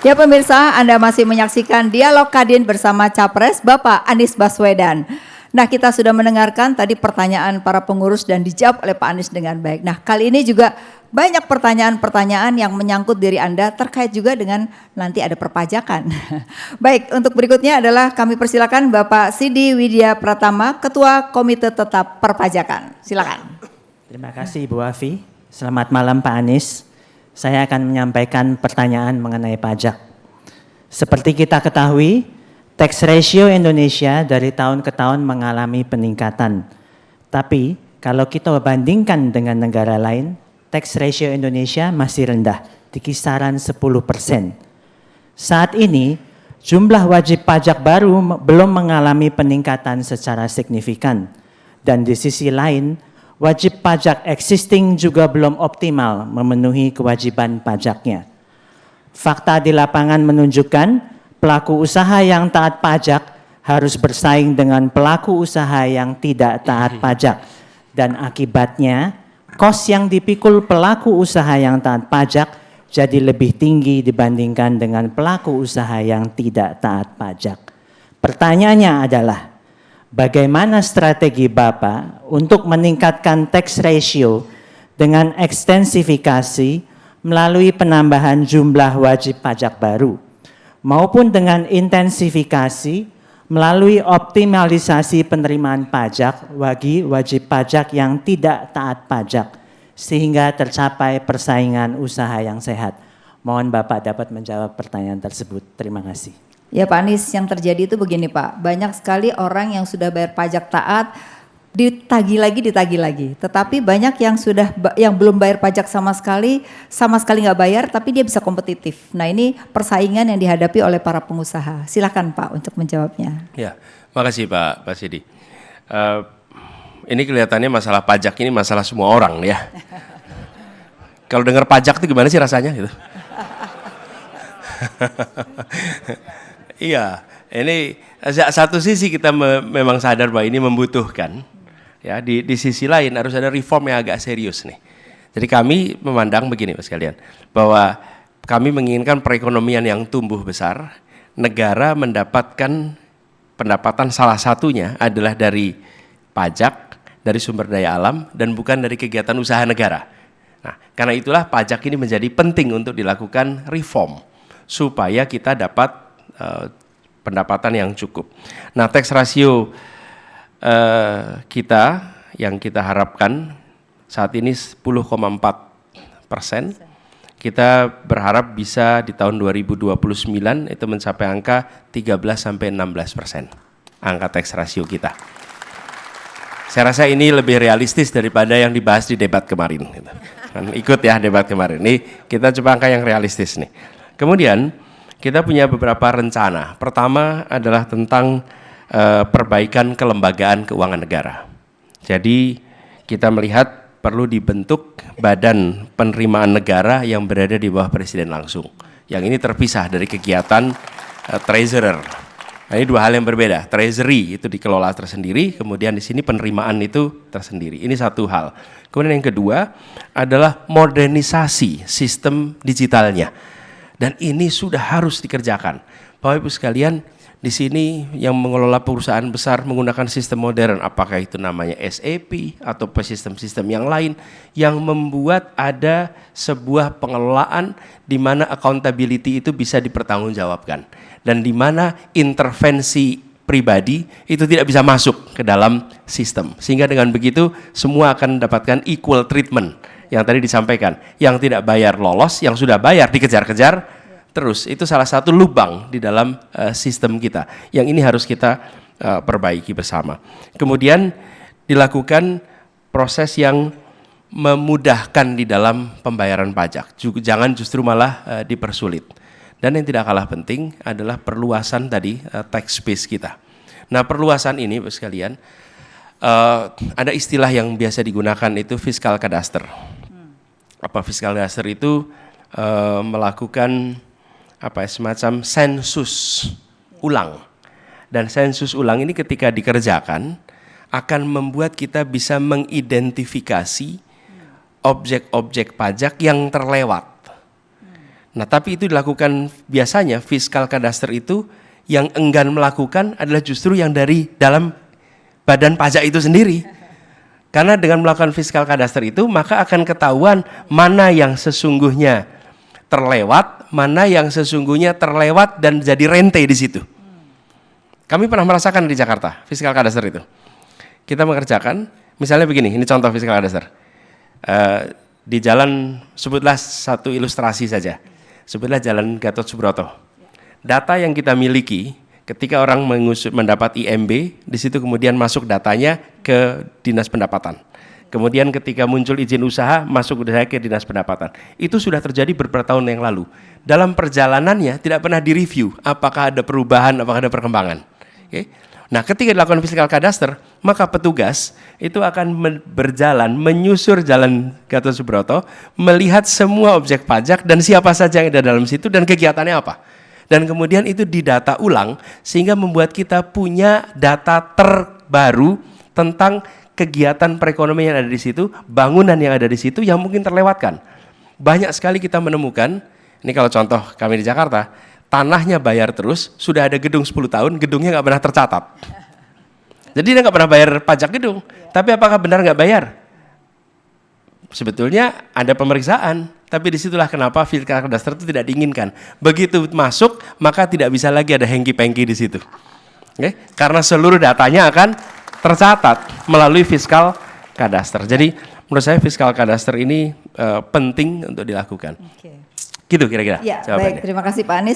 Ya pemirsa, Anda masih menyaksikan Dialog Kadin bersama Capres Bapak Anies Baswedan. Nah, kita sudah mendengarkan tadi pertanyaan para pengurus dan dijawab oleh Pak Anies dengan baik. Nah, kali ini juga banyak pertanyaan-pertanyaan yang menyangkut diri Anda terkait juga dengan nanti ada perpajakan. Baik, untuk berikutnya adalah kami persilakan Bapak Sidi Widya Pratama, Ketua Komite Tetap Perpajakan. Silakan. Terima kasih Ibu Afi. Selamat malam Pak Anies. Saya akan menyampaikan pertanyaan mengenai pajak. Seperti kita ketahui, tax ratio Indonesia dari tahun ke tahun mengalami peningkatan. Tapi kalau kita bandingkan dengan negara lain, tax ratio Indonesia masih rendah, di kisaran 10%. Saat ini, jumlah wajib pajak baru belum mengalami peningkatan secara signifikan. Dan di sisi lain, wajib pajak existing juga belum optimal memenuhi kewajiban pajaknya. Fakta di lapangan menunjukkan pelaku usaha yang taat pajak harus bersaing dengan pelaku usaha yang tidak taat pajak. Dan akibatnya, kos yang dipikul pelaku usaha yang taat pajak jadi lebih tinggi dibandingkan dengan pelaku usaha yang tidak taat pajak. Pertanyaannya adalah, bagaimana strategi Bapak untuk meningkatkan tax ratio dengan ekstensifikasi melalui penambahan jumlah wajib pajak baru, maupun dengan intensifikasi melalui optimalisasi penerimaan pajak bagi wajib pajak yang tidak taat pajak, sehingga tercapai persaingan usaha yang sehat. Mohon Bapak dapat menjawab pertanyaan tersebut. Terima kasih. Ya Pak Anies, yang terjadi itu begini Pak, banyak sekali orang yang sudah bayar pajak taat, ditagih lagi, tetapi banyak yang belum bayar pajak sama sekali nggak bayar, tapi dia bisa kompetitif. Nah ini persaingan yang dihadapi oleh para pengusaha. Silakan Pak untuk menjawabnya. Ya, makasih Pak Sidi. Ini kelihatannya masalah pajak ini masalah semua orang ya. Kalau dengar pajak itu gimana sih rasanya gitu? Iya, ini satu sisi kita memang sadar bahwa ini membutuhkan, ya. Di sisi lain harus ada reform yang agak serius nih. Jadi kami memandang begini Mas kalian, bahwa kami menginginkan perekonomian yang tumbuh besar, negara mendapatkan pendapatan salah satunya adalah dari pajak, dari sumber daya alam, dan bukan dari kegiatan usaha negara. Nah, karena itulah pajak ini menjadi penting untuk dilakukan reform, supaya kita dapat pendapatan yang cukup. Nah, tax ratio kita yang kita harapkan saat ini 10,4%. Kita berharap bisa di tahun 2029 itu mencapai angka 13-16%. Angka tax ratio kita. Saya rasa ini lebih realistis daripada yang dibahas di debat kemarin. Kan ikut ya debat kemarin. Ini kita coba angka yang realistis nih. Kemudian kita punya beberapa rencana. Pertama adalah tentang perbaikan kelembagaan keuangan negara. Jadi kita melihat perlu dibentuk badan penerimaan negara yang berada di bawah presiden langsung. Yang ini terpisah dari kegiatan treasurer. Nah, ini dua hal yang berbeda. Treasury itu dikelola tersendiri, kemudian di sini penerimaan itu tersendiri. Ini satu hal. Kemudian yang kedua adalah modernisasi sistem digitalnya. Dan ini sudah harus dikerjakan. Bapak Ibu sekalian, di sini yang mengelola perusahaan besar menggunakan sistem modern, apakah itu namanya SAP atau sistem-sistem yang lain, yang membuat ada sebuah pengelolaan di mana accountability itu bisa dipertanggungjawabkan. Dan di mana intervensi pribadi itu tidak bisa masuk ke dalam sistem. Sehingga dengan begitu semua akan mendapatkan equal treatment. Yang tadi disampaikan, yang tidak bayar lolos, yang sudah bayar dikejar-kejar terus. Itu salah satu lubang di dalam sistem kita. Yang ini harus kita perbaiki bersama. Kemudian dilakukan proses yang memudahkan di dalam pembayaran pajak. Jangan justru malah dipersulit. Dan yang tidak kalah penting adalah perluasan tadi tax base kita. Nah, perluasan ini Bapak sekalian, ada istilah yang biasa digunakan itu fiskal kadaster. Apa fiskal kadaster itu melakukan semacam sensus ulang. Dan sensus ulang ini ketika dikerjakan akan membuat kita bisa mengidentifikasi objek-objek pajak yang terlewat. Nah, tapi itu dilakukan biasanya fiskal kadaster itu yang enggan melakukan adalah justru yang dari dalam badan pajak itu sendiri. Karena dengan melakukan fiskal kadaster itu, maka akan ketahuan mana yang sesungguhnya terlewat, mana yang sesungguhnya terlewat dan jadi rente di situ. Kami pernah merasakan di Jakarta, fiskal kadaster itu. Kita mengerjakan, misalnya begini, ini contoh fiskal kadaster. Di jalan, sebutlah satu ilustrasi saja. Sebutlah jalan Gatot Subroto. Data yang kita miliki, ketika orang mendapat IMB, di situ kemudian masuk datanya ke Dinas Pendapatan. Kemudian ketika muncul izin usaha, masuk ke Dinas Pendapatan. Itu sudah terjadi beberapa tahun yang lalu. Dalam perjalanannya tidak pernah direview apakah ada perubahan, apakah ada perkembangan. Okay? Nah, ketika dilakukan fiskal kadaster, maka petugas itu akan berjalan, menyusur jalan Gatot Subroto, melihat semua objek pajak dan siapa saja yang ada dalam situ dan kegiatannya apa. Dan kemudian itu didata ulang sehingga membuat kita punya data terbaru tentang kegiatan perekonomian yang ada di situ, bangunan yang ada di situ yang mungkin terlewatkan. Banyak sekali kita menemukan, ini kalau contoh kami di Jakarta, tanahnya bayar terus, sudah ada gedung 10 tahun, gedungnya nggak pernah tercatat. Jadi dia nggak pernah bayar pajak gedung, tapi apakah benar nggak bayar? Sebetulnya ada pemeriksaan, tapi disitulah kenapa fiskal kadaster itu tidak diinginkan. Begitu masuk, maka tidak bisa lagi ada hengki-pengki di situ. Okay? Karena seluruh datanya akan tercatat melalui fiskal kadaster. Jadi menurut saya fiskal kadaster ini penting untuk dilakukan. Oke. Gitu kira-kira Ya, jawabannya. baik. Terima kasih Pak Anies.